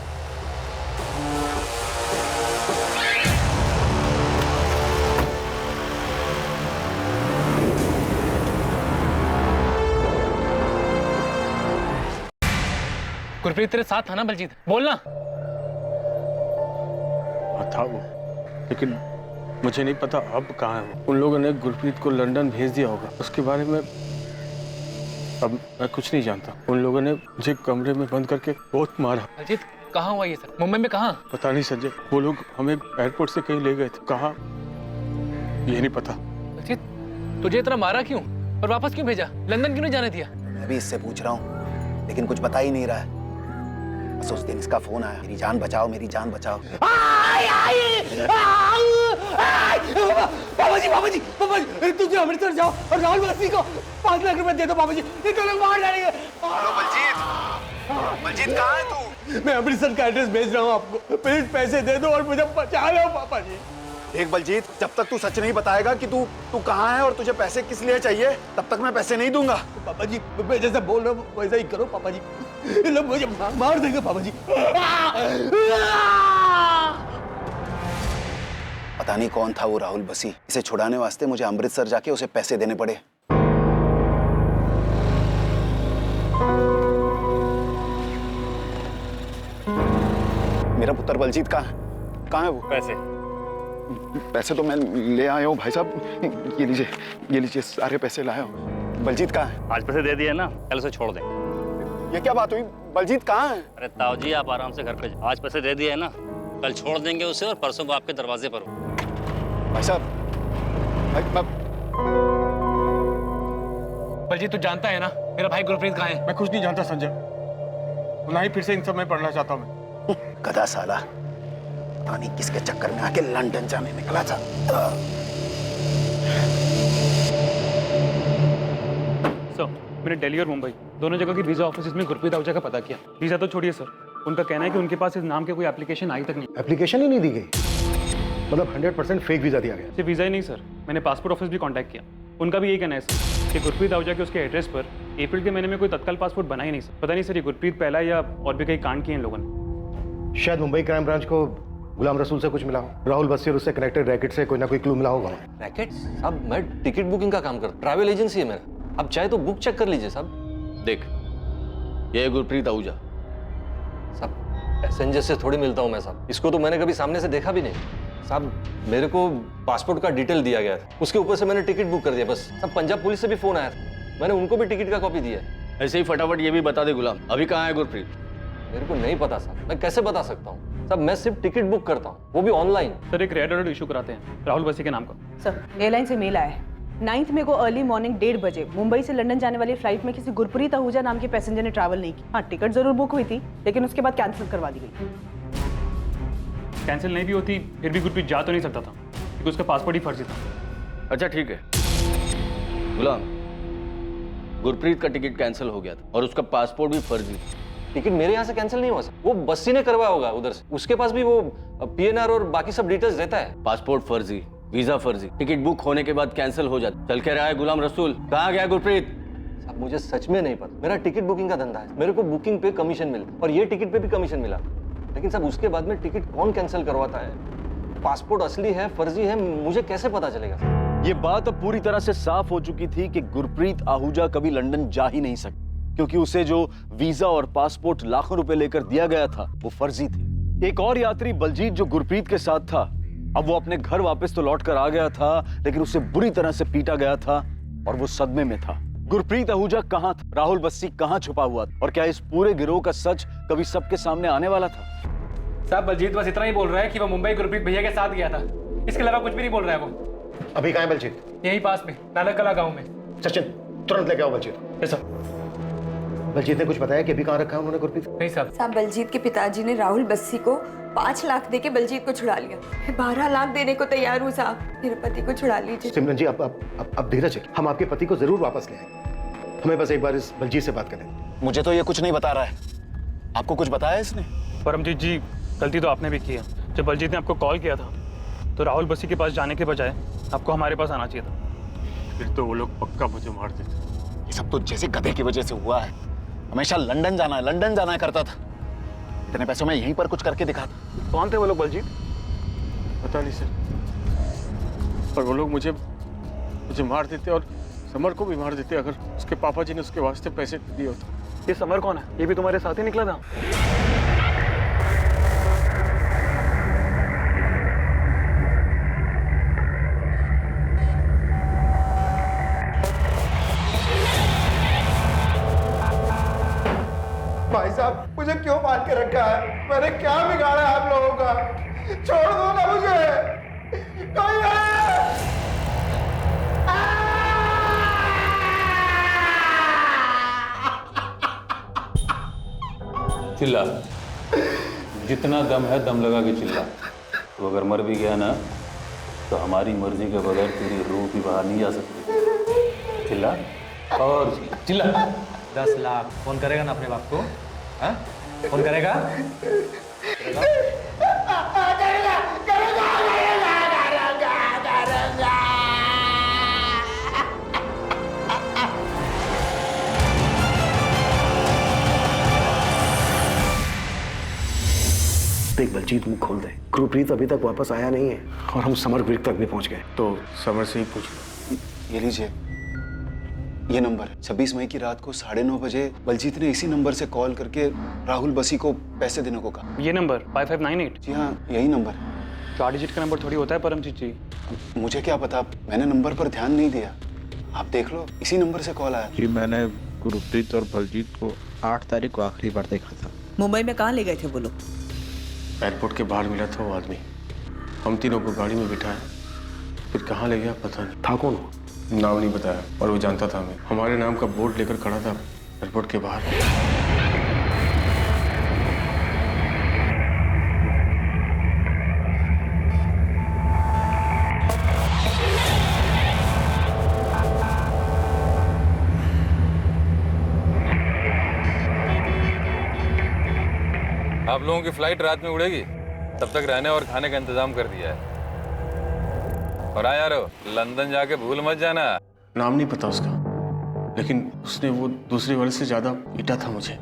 गुरप्रीत तेरे साथ था ना बलजीत, बोलना। था वो, लेकिन मुझे नहीं पता अब कहाँ है वो। उन लोगों ने गुरप्रीत को लंदन भेज दिया होगा, उसके बारे में अब मैं कुछ नहीं जानता। उन लोगों ने मुझे कमरे में बंद करके बहुत मारा। बलजीत, कहाँ हुआ ये सब? मुंबई में कहाँ? पता नहीं संजय, वो लोग हमें एयरपोर्ट से कहीं ले गए थे, कहाँ ये नहीं पता। बलजीत, तुझे इतना मारा क्यों और वापस क्यों भेजा? लंदन क्यों नहीं जाने दिया? मैं भी इससे पूछ रहा हूँ, लेकिन कुछ बता ही नहीं रहा है। बस उस दिन इसका फोन आया, मेरी जान बचाओ, मेरी जान बचाओ। बाबा जी, तुझे अमृतसर जाओ और राहुल बसी को 5 लाख रुपए दे दो बाबा जी, ये तो लोग मार डालेंगे। बलजीत कहाँ है तू? मैं अमृतसर का एड्रेस भेज रहा हूँ आपको, प्लीज पैसे दे दो और मुझे बचा लो पापा जी। देख बलजीत, जब तक तू सच नहीं बताएगा कि तू कहाँ है और तुझे पैसे किस लिए चाहिए, तब तक मैं पैसे नहीं दूंगा। पापा जी, मैं जैसा बोल रहा हूँ वैसा ही करो पापा जी, ये लोग मुझे मार देंगे पापा जी। पता नहीं कौन था वो राहुल बसी, इसे छुड़ाने वास्ते मुझे अमृतसर जाके उसे पैसे देने पड़े। मेरा पुत्र बलजीत कहाँ है वो? पैसे तो मैं ले आया हूँ भाई साहब, ये लीजिए सारे पैसे लाया हूँ। बलजीत कहाँ है? आज पैसे दे दिए ना, कल उसे छोड़ दें। ये क्या बात हुई? बलजीत कहाँ है? अरे ताऊ जी, आप आराम से घर पे जाओ, आज पैसे दे दिए है ना, कल छोड़ देंगे उसे और परसों को आपके दरवाजे पर हो। भाई साहब, बलजीत, तू जानता है ना मेरा भाई गुरप्रीत कहाँ है? मैं कुछ नहीं जानता संजय, ना ही फिर से इन सब में पढ़ना चाहता मैं। गधा साला, पता नहीं किसके चक्कर में आके लंदन जाने निकला था। मैंने दिल्ली और मुंबई दोनों जगह की वीजा ऑफिस में गुरप्रीत आहूजा का पता किया। वीजा तो छोड़िए सर, उनका कहना है कि उनके पास इस नाम के कोई एप्लीकेशन आई तक नहीं। एप्लीकेशन ही नहीं दी गई, मतलब 100% फेक वीजा दिया गया। सिर्फ वीजा ही नहीं सर, मैंने पासपोर्ट ऑफिस भी कांटेक्ट किया, उनका भी यही कहना है सर कि गुरप्रीत आहूजा के उसके एड्रेस पर अप्रैल के महीने में कोई तत्काल पासपोर्ट बना ही नहीं सर। पता नहीं सर ये गुरप्रीत पहला या और भी कई कांड किए इन लोगों ने। शायद मुंबई क्राइम ब्रांच को गुलाम रसूल से कुछ मिला हो, राहुल बसी और उससे कनेक्टेड रैकेट से कोई ना कोई क्लू मिला होगा। रैकेट साहब, मैं टिकट बुकिंग का काम करता, ट्रैवल एजेंसी है मेरा, आप चाहे तो बुक चेक कर लीजिए साहब। देख, ये गुरप्रीत आहूजा साहब, पैसेंजर से थोड़ी मिलता हूँ मैं साहब, इसको तो मैंने कभी सामने से देखा भी नहीं साहब। मेरे को पासपोर्ट का डिटेल दिया गया था, उसके ऊपर से मैंने टिकट बुक कर दिया बस। सब पंजाब पुलिस से भी फोन आया था, मैंने उनको भी टिकट का कॉपी दिया है। ऐसे ही फटाफट ये भी बता दे गुलाम, अभी कहाँ है गुरप्रीत? मेरे को नहीं पता साहब, मैं कैसे बता सकता हूँ साहब? मैं सिर्फ टिकट बुक करता हूँ, वो भी ऑनलाइन। सर एक रेड अलर्ट इशू कराते हैं राहुल बसी के नाम का। सर एयरलाइन से मेल आया है, 9 मई को अर्ली मॉर्निंग 1:30 बजे मुंबई से लंदन जाने वाली फ्लाइट में किसी गुरप्रीत आहूजा नाम के पैसेंजर ने ट्रैवल नहीं की। हाँ, टिकट जरूर बुक हुई थी, लेकिन उसके बाद कैंसिल करवा दी गई। कैंसिल नहीं भी होती फिर भी गुरप्रीत जा तो नहीं सकता था, क्योंकि उसका पासपोर्ट ही फर्जी था। अच्छा ठीक है गुलाम, गुरप्रीत का टिकट कैंसिल हो गया था और उसका पासपोर्ट भी फर्जी था। टिकट मेरे यहाँ से कैंसिल नहीं हुआ सर, वो बस्सी ने करवाया होगा उधर से, उसके पास भी वो PNR और बाकी सब डिटेल्स रहता है। पासपोर्ट फर्जी, वीजा फर्जी, टिकट बुक होने के बाद कैंसिल हो जाता। चल के रहा है गुलाम रसूल, कहाँ गया गुरप्रीत? साहब मुझे सच में नहीं पता, मेरा टिकट बुकिंग का धंधा है, मेरे को बुकिंग पे कमीशन मिलता और ये टिकट पे भी कमीशन मिला, लेकिन साहब उसके बाद में टिकट कौन कैंसिल करवाता है, पासपोर्ट असली है फर्जी है, मुझे कैसे पता चलेगा? ये बात अब पूरी तरह से साफ हो चुकी थी कि गुरप्रीत आहूजा कभी लंदन जा ही नहीं सकता, क्योंकि उसे जो वीजा और पासपोर्ट लाखों रुपए लेकर दिया गया था वो फर्जी थे। एक और यात्री बलजीत जो गुरप्रीत के साथ था, अब वो अपने घर वापस तो लौट कर आ गया था, लेकिन उसे बुरी तरह से पीटा गया था और वो सदमे में था। गुरप्रीत आहूजा कहाँ था, राहुल बस्सी कहाँ छुपा हुआ था, और क्या इस पूरे गिरोह का सच कभी सबके सामने आने वाला था? साहब बलजीत बस इतना ही बोल रहा है कि वो मुंबई गुरप्रीत भैया के साथ गया था, इसके अलावा कुछ भी नहीं बोल रहा है वो। अभी कहाँ है बलजीत? यही पास में नालकला गांव में। सचिन तुरंत लेके आओ बलजीत। Yes sir. बलजीत ने कुछ बताया कि अभी कहाँ रखा है उन्होंने गुरप्रीत? नहीं साहब। साहब बलजीत के पिताजी ने राहुल बस्सी को 5 लाख देके बलजीत को छुड़ा लिया। मैं 12 लाख देने को तैयार हूँ साहब, मेरे पति को छुड़ा लीजिए। सिमरन जी अब धीरज रखिए, हम आपके पति को जरूर वापस ले आएंगे, हमें बस एक बार इस बलजीत से बात करें। मुझे तो ये कुछ नहीं बता रहा है, आपको कुछ बताया इसने? परमजीत जी गलती तो आपने भी की है, जब बलजीत ने आपको कॉल किया था तो राहुल बस्सी के पास जाने के बजाय आपको हमारे पास आना चाहिए था। फिर तो वो लोग पक्का मुझे मार देते। ये सब तो जैसे गधे की वजह से हुआ है, हमेशा लंदन जाना है करता था, इतने पैसों में यहीं पर कुछ करके दिखाता। कौन थे वो लोग बलजीत? पता नहीं सर, पर वो लोग मुझे मार देते और समर को भी मार देते अगर उसके पापा जी ने उसके वास्ते पैसे दिए होते। ये समर कौन है? ये भी तुम्हारे साथ ही निकला था? भाई साहब मुझे क्यों मार के रखा है? मैंने क्या बिगाड़ा है आप लोगों का? छोड़ दो ना मुझे, कोई है? चिल्ला, जितना दम है दम लगा के चिल्ला। तो अगर मर भी गया ना तो हमारी मर्जी के बगैर तेरी रूह भी बाहर नहीं जा सकती। चिल्ला और चिल्ला। 10 लाख फोन करेगा ना अपने बाप को? हाँ? फोन करेगा? देख बलजीत मुंह खोल दे, गुरप्रीत अभी तक वापस आया नहीं है और हम समर ब्रिक तक भी पहुंच गए। तो समर से ही पूछ लो। ये लीजिए, ये नंबर 26 मई की रात को 9:30 बजे बलजीत ने इसी नंबर से कॉल करके राहुल बसी को पैसे देने को कहा। ये नंबर 5598? जी हाँ, यही नंबर। 4 डिजिट का नंबर थोड़ी होता है परमजीत जी। मुझे क्या पता, मैंने नंबर पर ध्यान नहीं दिया, आप देख लो, इसी नंबर से कॉल आया। जी मैंने गुरप्रीत और बलजीत को 8 तारीख को आखिरी बार देखा था। मुंबई में कहाँ ले गए थे वो लोग? एयरपोर्ट के बाहर मिला था वो आदमी, हम तीनों को गाड़ी में बिठाया, फिर कहाँ ले गया पता नहीं। था कौन वो? नाम नहीं बताया और वो जानता था हमें। हमारे नाम का बोर्ड लेकर खड़ा था एयरपोर्ट के बाहर। आप लोगों की फ्लाइट रात में उड़ेगी, तब तक रहने और खाने का इंतजाम कर दिया है। और हाँ यारो, लंदन जाके भूल मत जाना। नाम नहीं पता उसका, लेकिन उसने वो दूसरे वाले से ज्यादा पीटा था मुझे।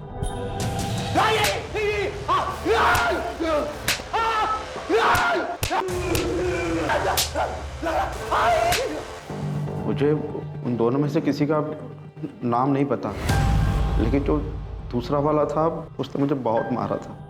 मुझे उन दोनों में से किसी का नाम नहीं पता, लेकिन जो दूसरा वाला था उसने मुझे बहुत मारा था।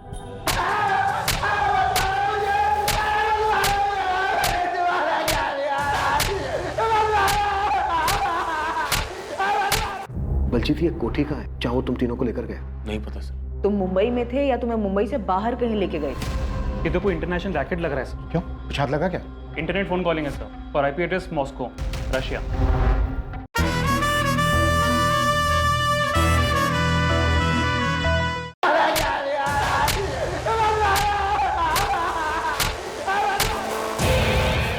बलजीत ये कोठी कहाँ है जहाँ वो तुम तीनों को लेकर गए? नहीं पता सर। तुम मुंबई में थे या तुम्हें मुंबई से बाहर कहीं लेके गए थे? ये तो कोई इंटरनेशनल रैकेट लग रहा है सर। क्यों, कुछ हाथ लगा क्या? इंटरनेट फोन कॉलिंग है सर, और आईपी एड्रेस मॉस्को, रशिया।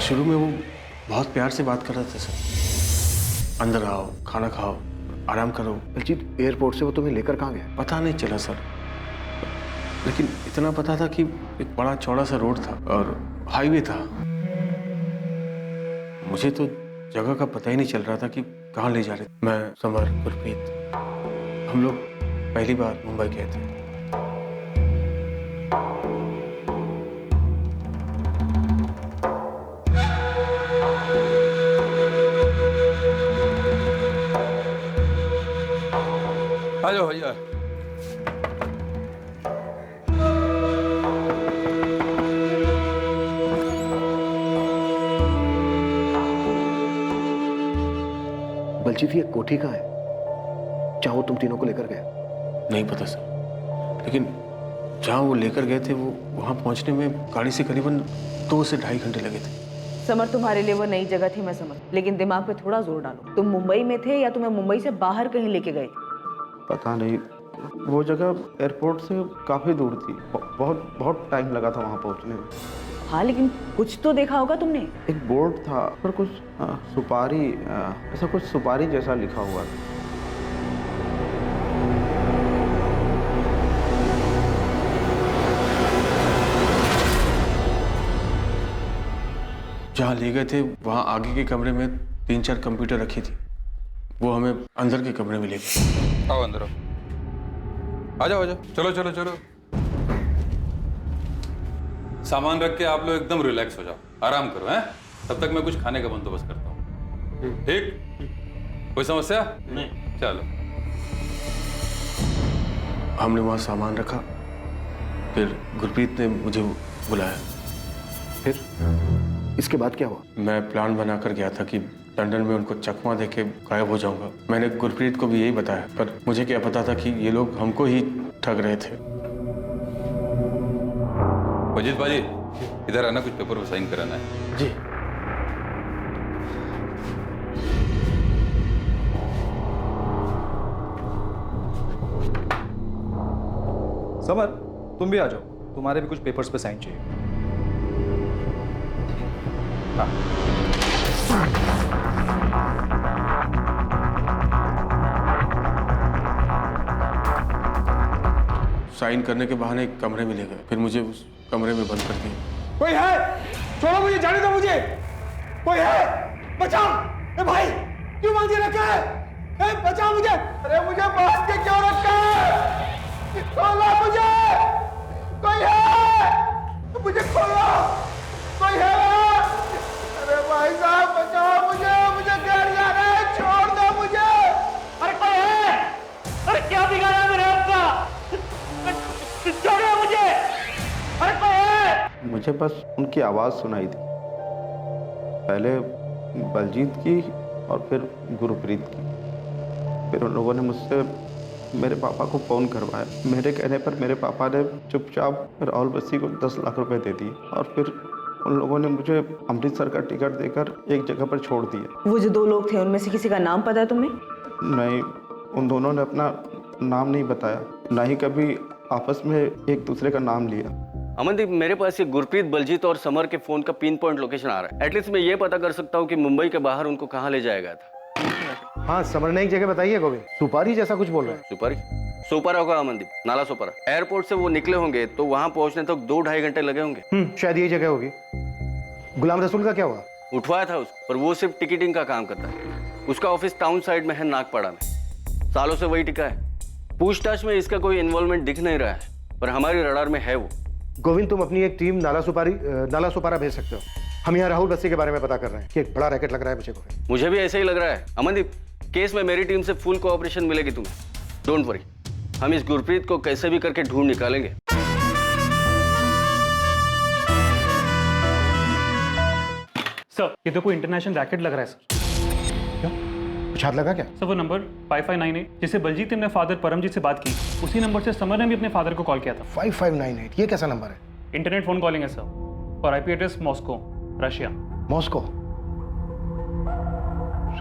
शुरू में वो बहुत प्यार से बात कर रहे थे सर, अंदर आओ, खाना खाओ, आराम करो। बलजीत एयरपोर्ट से वो तुम्हें लेकर कहाँ गया? पता नहीं चला सर, लेकिन इतना पता था कि एक बड़ा चौड़ा सा रोड था और हाईवे था। मुझे तो जगह का पता ही नहीं चल रहा था कि कहाँ ले जा रहे थे। मैं, समर, गुरप्रीत, हम लोग पहली बार मुंबई गए थे। आ जाओ भैया। बलजीत ये कोठी कहाँ है जहाँ वो तुम तीनों को लेकर गए? नहीं पता सर, लेकिन जहाँ वो लेकर गए थे वो वहाँ पहुँचने में गाड़ी से करीबन 2 से ढाई घंटे लगे थे। समर, तुम्हारे लिए वो नई जगह थी, मैं समझ, लेकिन दिमाग पे थोड़ा जोर डालो। तुम मुंबई में थे या तुम्हें मुंबई से बाहर कहीं लेके गए थे? पता नहीं, वो जगह एयरपोर्ट से काफ़ी दूर थी। बहुत बहुत टाइम लगा था वहाँ पहुँचने में। हाँ, लेकिन कुछ तो देखा होगा तुमने। एक बोर्ड था पर कुछ सुपारी, ऐसा कुछ सुपारी जैसा लिखा हुआ था। जहाँ ले गए थे वहाँ आगे के कमरे में 3-4 कंप्यूटर रखी थी, वो हमें अंदर के कमरे में ले गए। आओ अंदर आओ, आ जाओ आ जाओ, चलो चलो चलो। सामान रख के आप लोग एकदम रिलैक्स हो जाओ, आराम करो हैं। तब तक मैं कुछ खाने का बंदोबस्त करता हूँ। ठीक, कोई समस्या नहीं? चलो। हमने वहाँ सामान रखा, फिर गुरप्रीत ने मुझे बुलाया। फिर इसके बाद क्या हुआ? मैं प्लान बनाकर गया था कि लंदन में उनको चकमा देके गायब हो जाऊंगा। मैंने गुरप्रीत को भी यही बताया, पर मुझे क्या पता था कि ये लोग हमको ही ठग रहे थे। अजीत बाजी, इधर आना, कुछ पेपर पे साइन कराना है। जी। समर, तुम भी आ जाओ, तुम्हारे भी कुछ पेपर्स पे साइन चाहिए। हाँ। साइन करने के बहाने एक कमरे में ले गए, फिर मुझे उस कमरे में बंद कर दिया। कोई है? छोड़ो मुझे, जाने दो मुझे। कोई है? बचाओ! ए भाई, क्यों बांध के रखा है? ए, बचाओ मुझे! अरे मुझे बांध के क्यों रखा है? खोलो मुझे! कोई है? मुझे खोलो! कोई है? अरे भाई साहब, बचाओ मुझे! मुझे घर जाना है, छोड़ दो मुझे! अरे कोई है? अरे क्या बिगाड़ा है मेरे आपका? छोड़ो मुझे! अरे कोई है? मुझे बस उनकी आवाज़ सुनाई थी, पहले बलजीत की और फिर गुरप्रीत की। फिर उन लोगों ने मुझसे मेरे पापा को फ़ोन करवाया। मेरे कहने पर मेरे पापा ने चुपचाप राहुल बस्सी को 10 लाख रुपए दे दिए और फिर उन लोगों ने मुझे अमृतसर का टिकट देकर एक जगह पर छोड़ दिया। वो जो 2 लोग थे उनमें से किसी का नाम पता है तुम्हें? नहीं, उन दोनों ने अपना नाम नहीं बताया, ना ही कभी आपस में एक दूसरे का नाम लिया। अमनदीप, मेरे पास ये गुरप्रीत, बलजीत और समर के फोन का पिन पॉइंट लोकेशन आ रहा है। एटलीस्ट मैं ये पता कर सकता हूँ कि मुंबई के बाहर उनको कहाँ ले जाया गया था। हाँ, समर ने एक जगह बताई है गोविंद, सुपारी जैसा कुछ बोल रहे हैं। सुपारी? सोपारा होगा अमनदीप, नाला सोपारा। एयरपोर्ट से वो निकले होंगे तो वहां पहुंचने तक 2-2.5 घंटे लगे होंगे। शायद यही जगह होगी। गुलाम रसूल का क्या हुआ? उठवाया था उसको, पर वो सिर्फ टिकटिंग का काम करता है। उसका ऑफिस टाउन साइड में है, नागपाड़ा में। सालों से वही टिका है। पूछताछ में इसका कोई इन्वॉल्वमेंट दिख नहीं रहा है, पर हमारी रडार में है वो। गोविंद, तुम अपनी एक टीम नाला सुपारा भेज सकते हो। हम यहाँ राहुल बस्सी के बारे में पता कर रहे हैं कि एक बड़ा रैकेट लग रहा है मुझे। मुझे भी ऐसा ही लग रहा है अमनदीप। केस में मेरी टीम से फुल कोऑपरेशन मिलेगी तुम्हें, डोंट वरी। हम इस गुरप्रीत को कैसे भी करके ढूंढ निकालेंगे। सर, ये तो कोई इंटरनेशनल रैकेट लग रहा है सर। क्या? कुछ हाथ लगा क्या? सर वो नंबर 5598 जिसे बलजीत ने अपने फादर परमजीत से बात की, उसी नंबर से समर ने भी अपने फादर को कॉल किया था। 5598 ये कैसा नंबर है? इंटरनेट फोन कॉलिंग है सर, और IP address Moscow, Russia. Moscow,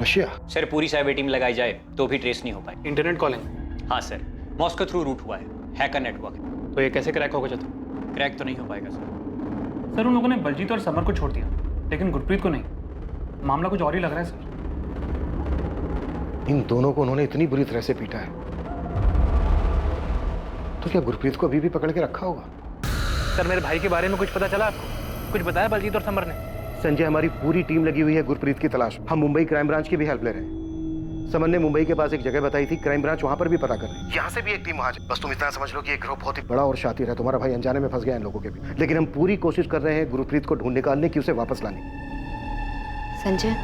Russia? Sir पूरी साइबर टीम लगाई जाए तो भी ट्रेस नहीं हो पाए। Internet calling? हाँ सर, मॉस्को थ्रू रूट हुआ है, हैकर नेटवर्क। तो ये कैसे क्रैक होगा चतुर? क्रैक तो नहीं हो पाएगा सर। सर उन लोगों ने बलजीत और समर को छोड़ दिया, लेकिन गुरप्रीत को नहीं। मामला कुछ और ही लग रहा है सर। इन दोनों को उन्होंने इतनी बुरी तरह से पीटा है, तो क्या गुरप्रीत को अभी भी पकड़ के रखा होगा? सर मेरे भाई के बारे में कुछ पता चला आपको? कुछ बताया बलजीत और समर ने? संजय, हमारी पूरी टीम लगी हुई है गुरप्रीत की तलाश। हम मुंबई क्राइम ब्रांच की भी हेल्प ले रहे हैं। समर ने मुंबई के पास एक जगह बताई थी, क्राइम ब्रांच वहां पर भी पता कर रही है। यहाँ से भी एक टीम वहां है। बस तुम इतना समझ लो कि एक ग्रुप बहुत ही बड़ा और शातिर है। तुम्हारा भाई अनजाने में फंस गया इन लोगों के भी, लेकिन हम पूरी कोशिश कर रहे हैं गुरप्रीत को ढूंढ निकालने की, उसे वापस लाने। संजय,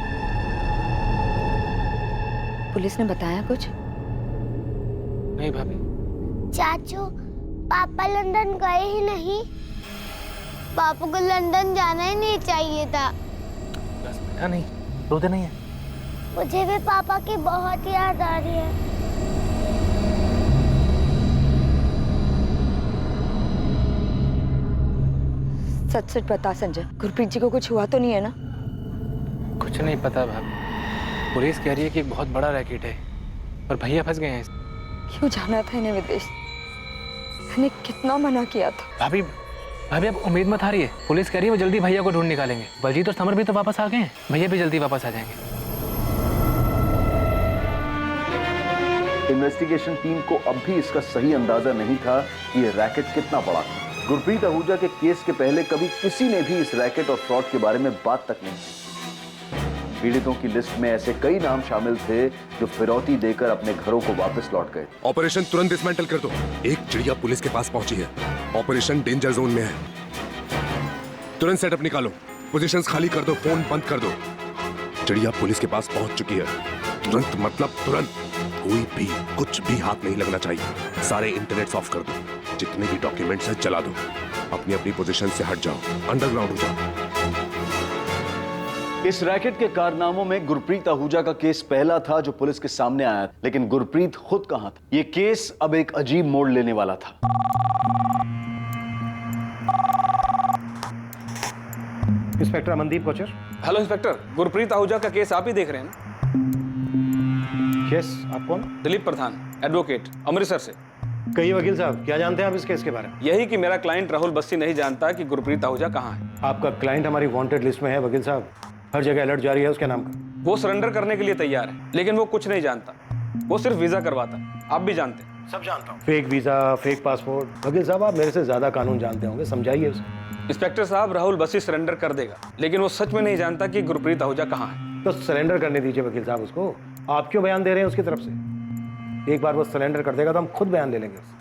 पुलिस ने बताया कुछ? नहीं भाभी। चाचू, पापा लंदन गए ही नहीं। पापा को लंदन जाना ही नहीं चाहिए था। बस बेटा नहीं, रोते नहीं है। मुझे भी पापा की बहुत याद आ रही है। सच सच बता संजय, गुरप्रीत जी को कुछ हुआ तो नहीं है ना? कुछ नहीं पता भाभी, पुलिस कह रही है कि एक बहुत बड़ा रैकेट है और भैया फंस गए हैं। क्यों जाना था इन्हें विदेश? मैंने कितना मना किया था। भाभी भाभी अब उम्मीद मत हारिए, पुलिस कह रही है वो जल्दी भैया को ढूंढ निकालेंगे। बलजीत और समर भी तो वापस आ गए हैं, भैया भी जल्दी वापस आ जाएंगे। इन्वेस्टिगेशन टीम को अब भी इसका सही अंदाजा नहीं था कि ये रैकेट कितना बड़ा था। गुरप्रीत आहूजा के केस के पहले कभी किसी ने भी इस रैकेट और फ्रॉड के बारे में बात तक नहीं की। पीड़ितों की लिस्ट में ऐसे कई नाम शामिल थे जो फिरौती देकर अपने घरों को वापस लौट गए। ऑपरेशन तुरंत डिसमेंटल कर दो। एक चिड़िया पुलिस के पास पहुंची है, ऑपरेशन डेंजर जोन में है। तुरंत सेटअप निकालो, पोजीशंस खाली कर दो, फोन बंद कर दो। चिड़िया पुलिस के पास पहुंच चुकी है। तुरंत मतलब तुरंत, कोई भी कुछ भी हाथ नहीं लगना चाहिए। सारे इंटरनेट ऑफ कर दो, जितने भी डॉक्यूमेंट्स हैं जला दो। अपनी अपनी पोजीशन से हट जाओ, अंडरग्राउंड हो जाओ। इस रैकेट के कारनामों में गुरप्रीत आहूजा का केस पहला था जो पुलिस के सामने आया, लेकिन गुरप्रीत खुद कहां था? यह केस अब एक अजीब मोड़ लेने वाला था। Inspector Amandeep Kochar. Hello inspector, Gurpreet Ahuja का केस आप ही देख रहे हैं ना? केस? आप कौन? दिलीप प्रधान, एडवोकेट, अमृतसर से। कहिए वकील साहब, क्या जानते हैं आप इस केस के बारे में? यही कि मेरा क्लाइंट राहुल बस्सी नहीं जानता कि गुरप्रीत आहूजा कहाँ है। आपका क्लाइंट हमारी वांटेड लिस्ट में है वकील साहब, हर जगह अलर्ट जारी है उसके नाम का। वो सरेंडर करने के लिए तैयार है, लेकिन वो कुछ नहीं जानता। वो सिर्फ वीजा करवाता, आप भी जानते हैं। सब जानता हूँ। Fake visa, fake passport. वकील साहब आप मेरे से ज्यादा कानून जानते होंगे, समझाइए उसे। इंस्पेक्टर साहब, राहुल बस्सी सरेंडर कर देगा, लेकिन वो सच में नहीं जानता कि गुरप्रीत आहूजा कहाँ है। तो सरेंडर करने दीजिए वकील साहब उसको। आप क्यों बयान दे रहे हैं उसकी तरफ से? एक बार वो सरेंडर कर देगा तो हम खुद बयान ले लेंगे उससे।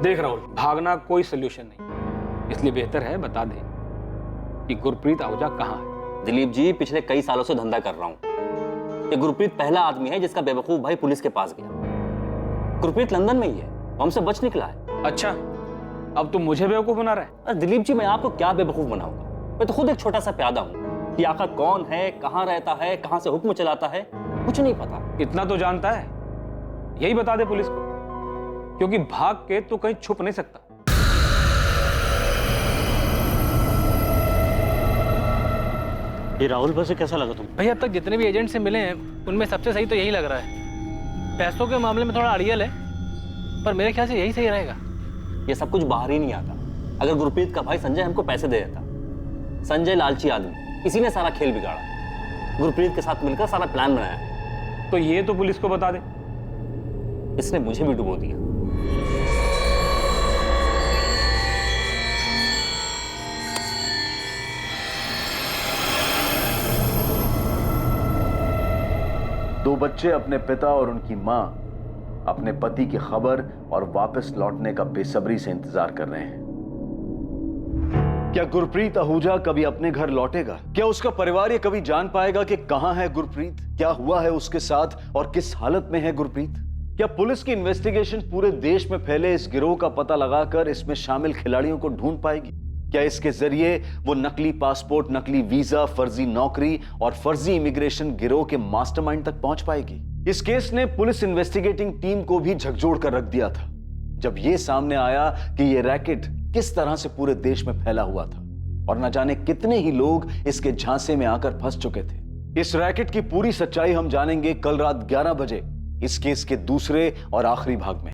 देख राहुल, भागना कोई सोल्यूशन नहीं, इसलिए बेहतर है बता दे कि गुरप्रीत आहूजा कहाँ है। दिलीप जी, पिछले कई सालों से धंधा कर रहा हूँ। ये गुरप्रीत पहला आदमी है जिसका बेवकूफ भाई पुलिस के पास गया। गुरप्रीत लंदन में ही है, हमसे बच निकला है। अच्छा, अब तुम मुझे बेवकूफ बना रहा है? अरे दिलीप जी, मैं आपको क्या बेवकूफ बनाऊंगा? मैं तो खुद एक छोटा सा प्यादा हूँ। कि आखिर कौन है, कहाँ रहता है, कहाँ से हुक्म चलाता है, कुछ नहीं पता। इतना तो जानता है, यही बता दे पुलिस को, क्योंकि भाग के तो कहीं छुप नहीं सकता। ये राहुल बस्सी कैसा लगा तुम? भैया अब तक जितने भी एजेंट से मिले हैं उनमें सबसे सही तो यही लग रहा है। पैसों के मामले में थोड़ा अड़ियल है, पर मेरे ख्याल से यही सही रहेगा। ये सब कुछ बाहर ही नहीं आता। अगर गुरप्रीत का भाई संजय हमको पैसे दे देता। संजय लालची आदमी, इसी ने सारा खेल बिगाड़ा। गुरप्रीत के साथ मिलकर सारा प्लान बनाया। तो ये तो पुलिस को बता दे। इसने मुझे भी डुबो दिया। दो बच्चे अपने पिता और उनकी मां अपने पति की खबर और वापस लौटने का बेसब्री से इंतजार कर रहे हैं। क्या गुरप्रीत आहूजा कभी अपने घर लौटेगा? क्या उसका परिवार ये कभी जान पाएगा कि कहां है गुरप्रीत, क्या हुआ है उसके साथ और किस हालत में है गुरप्रीत? क्या पुलिस की इन्वेस्टिगेशन पूरे देश में फैले इस गिरोह का पता लगाकर इसमें शामिल खिलाड़ियों को ढूंढ पाएगी? क्या इसके जरिए वो नकली पासपोर्ट, नकली वीजा, फर्जी नौकरी और फर्जी इमिग्रेशन गिरोह के मास्टरमाइंड तक पहुंच पाएगी? इस केस ने पुलिस इन्वेस्टिगेटिंग टीम को भी झकझोर कर रख दिया था जब यह सामने आया कि यह रैकेट किस तरह से पूरे देश में फैला हुआ था और न जाने कितने ही लोग इसके झांसे में आकर फंस चुके थे। इस रैकेट की पूरी सच्चाई हम जानेंगे कल रात 11 बजे इस केस के दूसरे और आखिरी भाग में।